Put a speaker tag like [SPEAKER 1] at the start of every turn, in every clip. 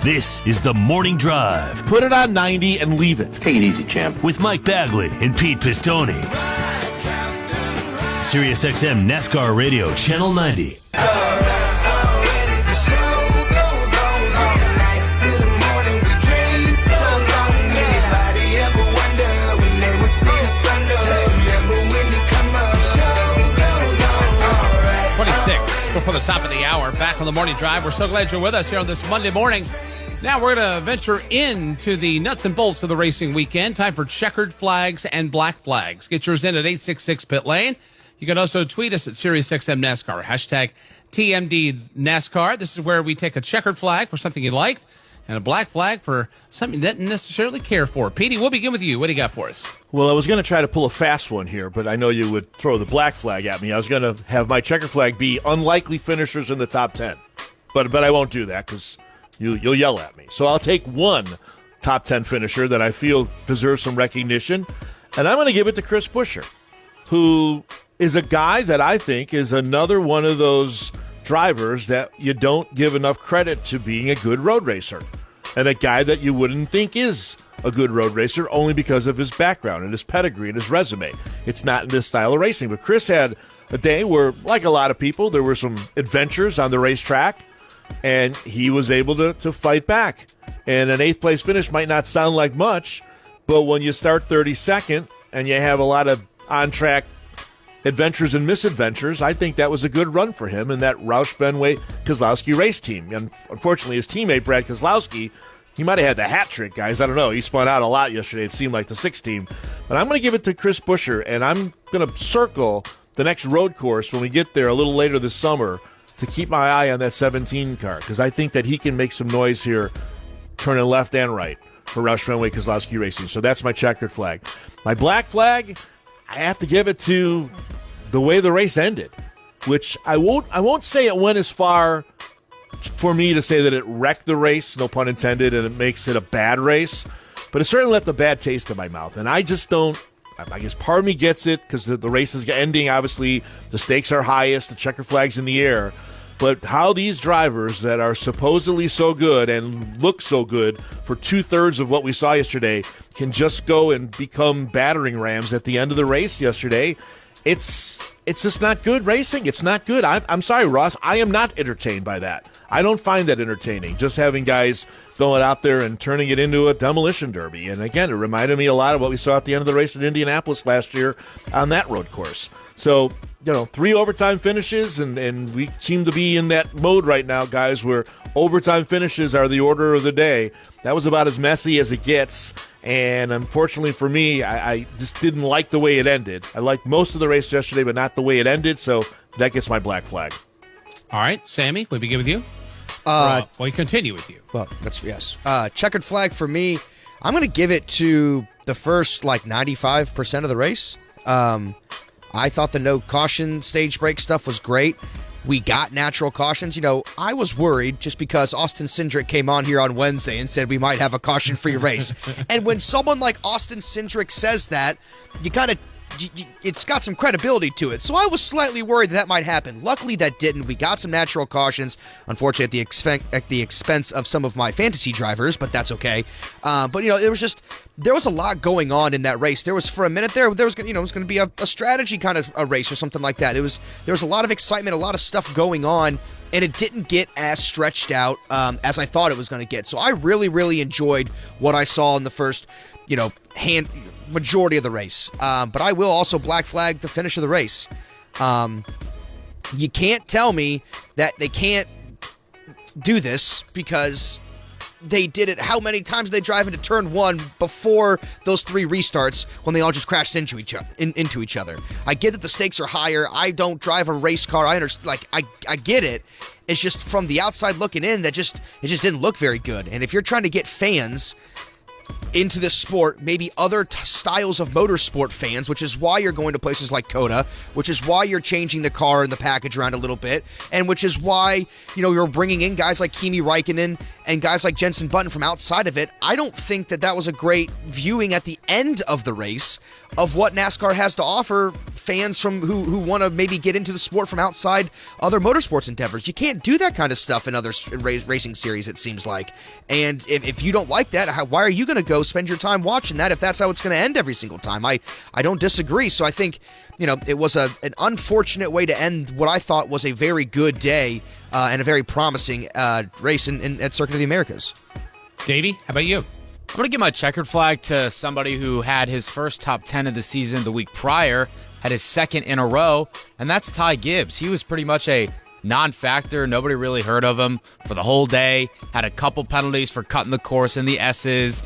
[SPEAKER 1] This is The Morning Drive.
[SPEAKER 2] Put it on 90 and leave it.
[SPEAKER 3] Take it easy, champ.
[SPEAKER 1] With Mike Bagley and Pete Pistone. SiriusXM NASCAR Radio, Channel 90.
[SPEAKER 4] Before the top of the hour, back on the morning drive. We're so glad you're with us here on this Monday morning. Now we're going to venture into the nuts and bolts of the racing weekend. Time for checkered flags and black flags. Get yours in at 866 Pit Lane. You can also tweet us at SiriusXM NASCAR, hashtag TMD NASCAR. This is where we take a checkered flag for something you liked and a black flag for something you didn't necessarily care for. Petey, we'll begin with you. What do you got for us?
[SPEAKER 2] Well, I was going to try to pull a fast one here, but I know you would throw the black flag at me. I was going to have my checker flag be unlikely finishers in the top 10. But I won't do that because you'll yell at me. So I'll take one top 10 finisher that I feel deserves some recognition, and I'm going to give it to Chris Buescher, who is a guy that I think is another one of those drivers that you don't give enough credit to being a good road racer, and a guy that you wouldn't think is a good road racer only because of his background and his pedigree and his resume. It's not in this style of racing. But Chris had a day where, like a lot of people, there were some adventures on the racetrack, and he was able to fight back. And an 8th place finish might not sound like much, but when you start 32nd and you have a lot of on-track adventures and misadventures, I think that was a good run for him in that Roush Fenway Keselowski race team. And unfortunately, his teammate, Brad Keselowski, he might have had the hat trick, guys. I don't know. He spun out a lot yesterday. It seemed like the 6th team. But I'm going to give it to Chris Buescher, and I'm going to circle the next road course when we get there a little later this summer to keep my eye on that 17 car, because I think that he can make some noise here turning left and right for Roush Fenway Keselowski Racing. So that's my checkered flag. My black flag, I have to give it to the way the race ended, which I won't say it went as far for me to say that it wrecked the race, no pun intended, and it makes it a bad race, but it certainly left a bad taste in my mouth. And I just don't, I guess part of me gets it because the race is ending. Obviously, the stakes are highest, the checker flag's in the air. But how these drivers that are supposedly so good and look so good for 2/3 of what we saw yesterday can just go and become battering rams at the end of the race yesterday, it's just not good racing. It's not good. I'm sorry, Ross. I am not entertained by that. I don't find that entertaining, just having guys going out there and turning it into a demolition derby. And again, it reminded me a lot of what we saw at the end of the race in Indianapolis last year on that road course. So, 3 overtime finishes, and we seem to be in that mode right now, guys, where overtime finishes are the order of the day. That was about as messy as it gets. And unfortunately for me, I just didn't like the way it ended. I liked most of the race yesterday, but not the way it ended, so that gets my black flag.
[SPEAKER 4] All right, Sammy, we begin with you? We continue with you.
[SPEAKER 5] Well, yes. Checkered flag for me, I'm going to give it to the first, 95% of the race. I thought the no caution stage break stuff was great. We got natural cautions. I was worried just because Austin Cindric came on here on Wednesday and said we might have a caution-free race. And when someone like Austin Cindric says that, you kind of it's got some credibility to it. So I was slightly worried that might happen. Luckily, that didn't. We got some natural cautions, unfortunately at the expense of some of my fantasy drivers, but that's okay. But there was a lot going on in that race. There was, for a minute there was going to be a strategy kind of a race or something like that. There was a lot of excitement, a lot of stuff going on, and it didn't get as stretched out as I thought it was going to get. So I really, really enjoyed what I saw in the first, majority of the race. But I will also black flag the finish of the race. You can't tell me that they can't do this because they did it. How many times did they drive into turn 1 before those 3 restarts when they all just crashed into each other? I get that the stakes are higher. I don't drive a race car. I understand. I get it. It's just from the outside looking in that it just didn't look very good. And if you're trying to get fans into this sport, maybe other styles of motorsport fans, which is why you're going to places like COTA, which is why you're changing the car and the package around a little bit, and which is why, you're bringing in guys like Kimi Räikkönen and guys like Jenson Button from outside of it. I don't think that was a great viewing at the end of the race of what NASCAR has to offer fans from who want to maybe get into the sport from outside other motorsports endeavors. You can't do that kind of stuff in other racing series, it seems like. And if you don't like that, why are you going to go spend your time watching that if that's how it's going to end every single time? I don't disagree. So I think, it was an unfortunate way to end what I thought was a very good day and a very promising race at Circuit of the Americas.
[SPEAKER 4] Davey, how about you?
[SPEAKER 3] I'm going to give my checkered flag to somebody who had his first top 10 of the season the week prior, had his second in a row, and that's Ty Gibbs. He was pretty much a non-factor. Nobody really heard of him for the whole day. Had a couple penalties for cutting the course in the S's.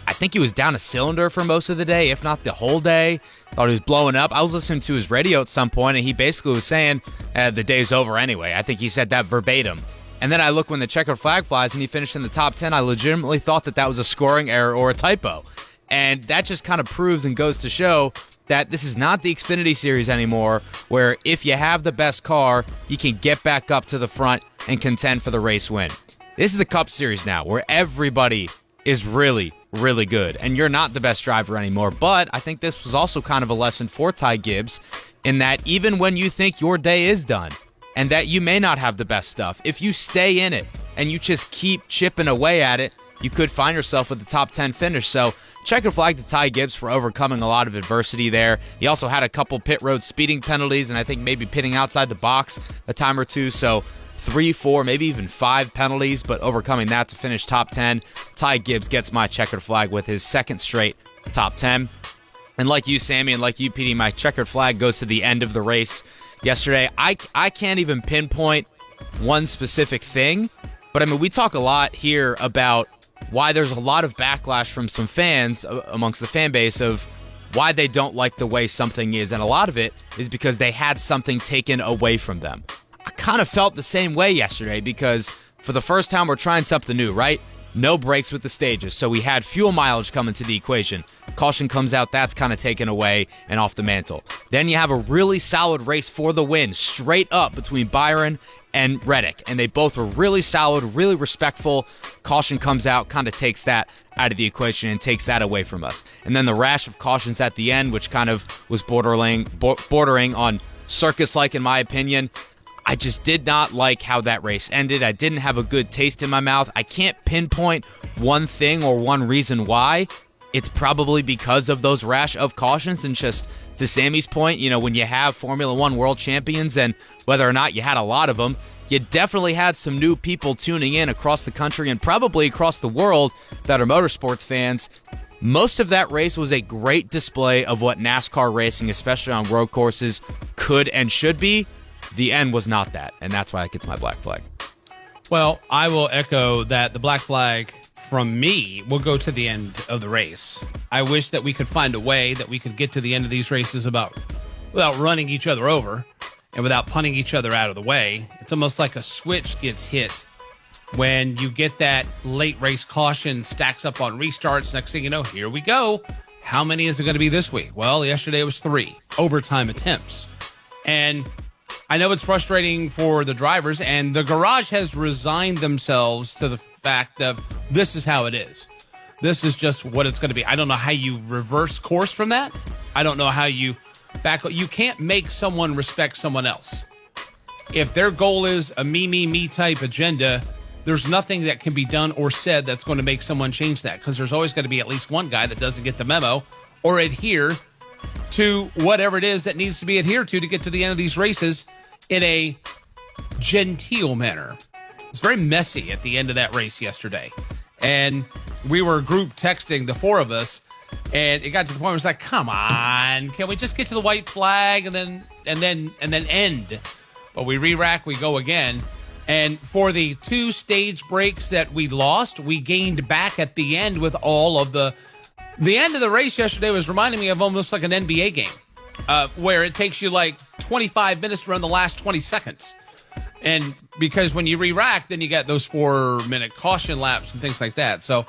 [SPEAKER 3] I think he was down a cylinder for most of the day, if not the whole day. Thought he was blowing up. I was listening to his radio at some point, and he basically was saying the day's over anyway. I think he said that verbatim. And then I look when the checkered flag flies and he finished in the top 10, I legitimately thought that was a scoring error or a typo. And that just kind of proves and goes to show that this is not the Xfinity Series anymore, where if you have the best car, you can get back up to the front and contend for the race win. This is the Cup Series now, where everybody is really, really good, and you're not the best driver anymore. But I think this was also kind of a lesson for Ty Gibbs in that even when you think your day is done, and that you may not have the best stuff, if you stay in it and you just keep chipping away at it, you could find yourself with the top 10 finish. So checkered flag to Ty Gibbs for overcoming a lot of adversity there. He also had a couple pit road speeding penalties, and I think maybe pitting outside the box a time or two. So 3, 4, maybe even 5 penalties, but overcoming that to finish top 10. Ty Gibbs gets my checkered flag with his second straight top 10. And like you, Sammy, and like you, Petey, my checkered flag goes to the end of the race yesterday. I can't even pinpoint one specific thing, but I mean, we talk a lot here about why there's a lot of backlash from some fans amongst the fan base of why they don't like the way something is, and a lot of it is because they had something taken away from them. I kind of felt the same way yesterday because for the first time we're trying something new, right? No brakes with the stages, so we had fuel mileage come into the equation. Caution comes out, that's kind of taken away and off the mantle. Then you have a really solid race for the win, straight up between Byron and Reddick, and they both were really solid, really respectful. Caution comes out, kind of takes that out of the equation and takes that away from us. And then the rash of cautions at the end, which kind of was bordering on circus-like in my opinion. I just did not like how that race ended. I didn't have a good taste in my mouth. I can't pinpoint one thing or one reason why. It's probably because of those rash of cautions, and just to Sammy's point, when you have Formula One world champions, and whether or not you had a lot of them, you definitely had some new people tuning in across the country and probably across the world that are motorsports fans. Most of that race was a great display of what NASCAR racing, especially on road courses, could and should be. The end was not that, and that's why it gets my black flag.
[SPEAKER 4] Well, I will echo that the black flag from me will go to the end of the race. I wish that we could find a way that we could get to the end of these races without running each other over and without punting each other out of the way. It's almost like a switch gets hit when you get that late race caution stacks up on restarts. Next thing you know, here we go. How many is it going to be this week? Well, yesterday it was 3 overtime attempts. And I know it's frustrating for the drivers, and the garage has resigned themselves to the fact that this is how it is. This is just what it's going to be. I don't know how you reverse course from that. I don't know how you back up. You can't make someone respect someone else. If their goal is a me type agenda, there's nothing that can be done or said that's going to make someone change that, because there's always going to be at least one guy that doesn't get the memo or adhere to whatever it is that needs to be adhered to get to the end of these races in a genteel manner. It's very messy at the end of that race yesterday. And we were group texting, the 4 of us, and it got to the point where it was like, come on, can we just get to the white flag and then end? But we re-rack, we go again. And for the 2 stage breaks that we lost, we gained back at the end with all of the end of the race yesterday was reminding me of almost like an NBA game, where it takes you like 25 minutes to run the last 20 seconds. And because when you re-rack, then you get those 4-minute caution laps and things like that. So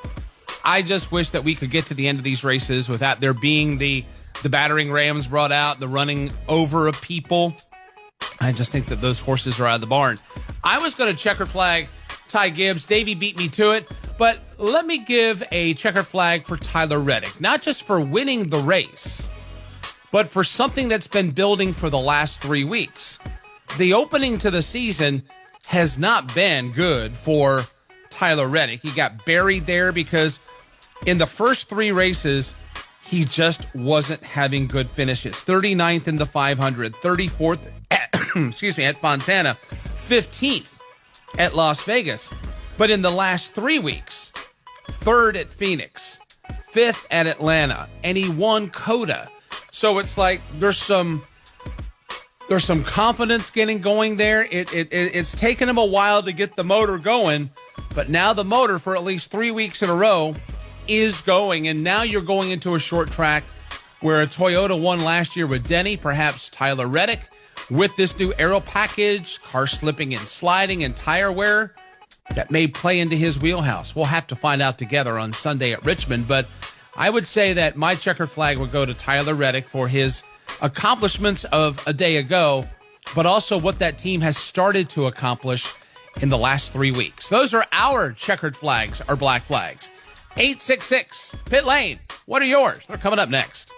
[SPEAKER 4] I just wish that we could get to the end of these races without there being the battering rams brought out, the running over of people. I just think that those horses are out of the barn. I was going to checkered flag Ty Gibbs. Davey beat me to it. But let me give a checkered flag for Tyler Reddick, not just for winning the race, but for something that's been building for the last 3 weeks. The opening to the season has not been good for Tyler Reddick. He got buried there because in the first 3 races, he just wasn't having good finishes. 39th in the 500, 34th at Fontana, 15th at Las Vegas. But in the last 3 weeks, 3rd at Phoenix, 5th at Atlanta, and he won COTA. So it's like there's some confidence getting going there. It's taken him a while to get the motor going, but now the motor for at least 3 weeks in a row is going, and now you're going into a short track where a Toyota won last year with Denny, perhaps Tyler Reddick, with this new aero package, car slipping and sliding and tire wear, that may play into his wheelhouse. We'll have to find out together on Sunday at Richmond, but I would say that my checkered flag would go to Tyler Reddick for his accomplishments of a day ago, but also what that team has started to accomplish in the last 3 weeks. Those are our checkered flags, our black flags. 866 Pit Lane. What are yours? They're coming up next.